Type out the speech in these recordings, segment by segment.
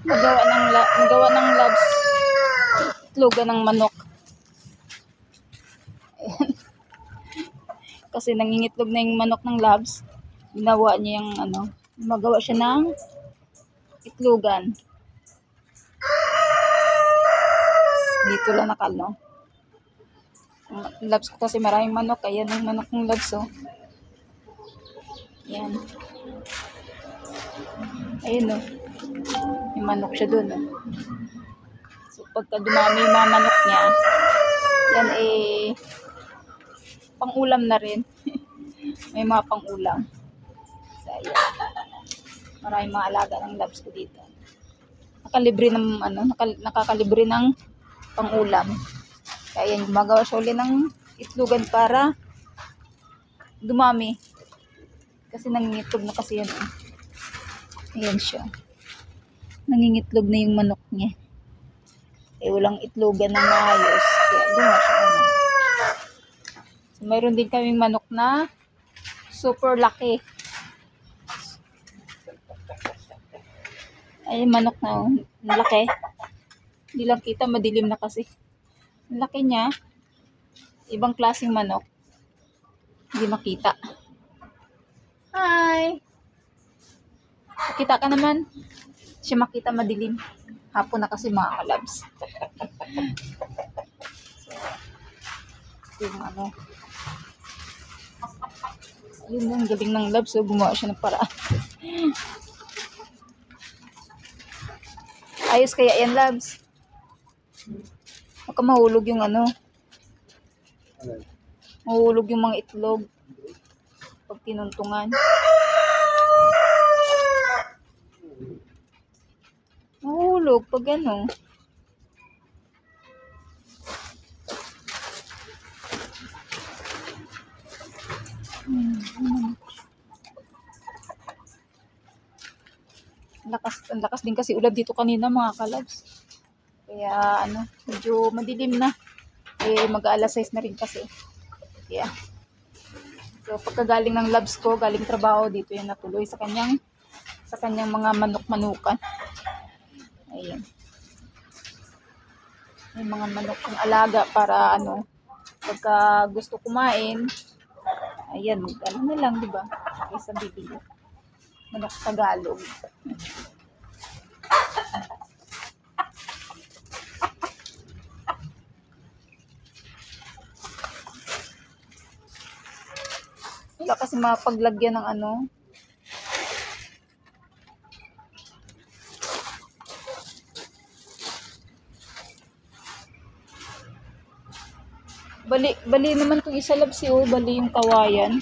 Magawa ng labs. Itlogan ng manok. Ayan. Kasi nangingitlog na yung manok ng labs. Ginawa niya yung magawa siya ng itlogan. Dito lang nakalo. Labs ko kasi maraming manok. Ayan yung manok ng labs, oh. Ayan. Ayun, oh. May manok siya dun, oh. So, pagka dumami yung mga manok niya, yan pang-ulam na rin. May mga pang-ulam. So, ayan. Maraming mga alaga ng labs ko dito. Nakalibre ng nakakalibre ng pang-ulam. Kaya yan, gumagawa siya ulit ng itlogan para dumami. Kasi nangingitlog na kasi yan. Ayan siya. Nangingitlog na yung manok niya. Walang itlogan na maayos. Kaya gumawa siya. So, mayroon din kaming manok na super laki. Ay, manok na laki. Hindi lang kita, madilim na kasi. Ang laki niya. Ibang klaseng manok. Hindi makita. Hi! Makita ka naman. Siya makita madilim. Hapon na kasi mga kalabs. So, yung yun yung galing ng labs. So, gumawa siya ng paraan. Ayos kaya yan, labs. Baka mahulog yung mahulog yung mga itlog pag tinuntungan. Mahulog pag ang lakas din kasi ulad dito kanina mga kalabs. Kaya medyo madilim na. Mag-aalas 6 na rin kasi. Kaya so pagkagaling ng labs ko, galing trabaho dito yan natuloy sa kanyang mga manok-manukan. Ayan. Yung mga manok ng alaga para pagka gusto kumain, ayan, na lang, di ba? Kaysa bibili. Manok Tagalog. Wala kasi mapaglagyan ng Bali naman kung isa labs bali yung kawayan.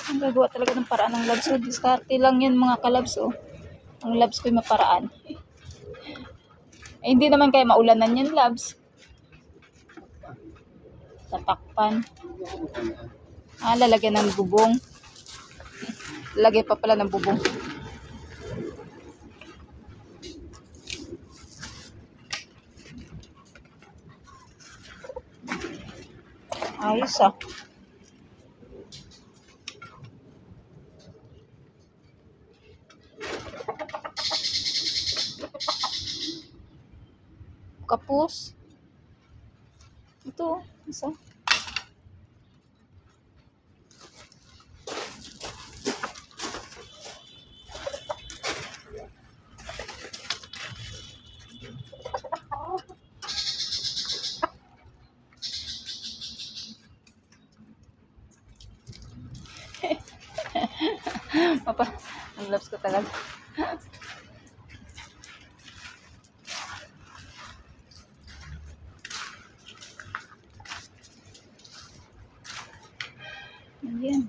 Ang gagawa talaga ng paraan ng labs. So, diskarte lang yan mga kalabs. Ang labs ko yung maparaan. Hindi naman kaya maulanan yan labs. Tatakpan. Lalagyan ng bubong. Lagay pa pala ng bubong. Ayos Kapus. Ito, isa. Ang labs ko talaga. Ayan.